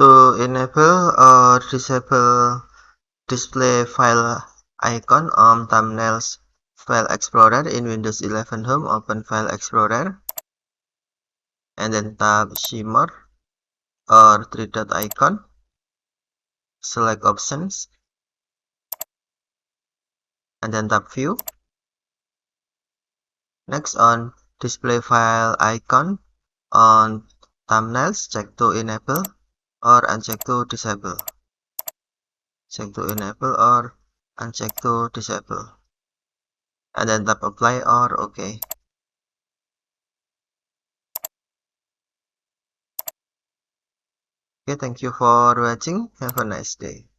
To enable or disable display file icon on thumbnails File Explorer in Windows 11 Home, open File Explorer and then tap shimmer or three-dot icon, select options and then tap view. Next, on display file icon on thumbnails, check to enable or uncheck to disable. Check to enable or uncheck to disable and then tap apply or OK. Okay, thank you for watching. Have a nice day.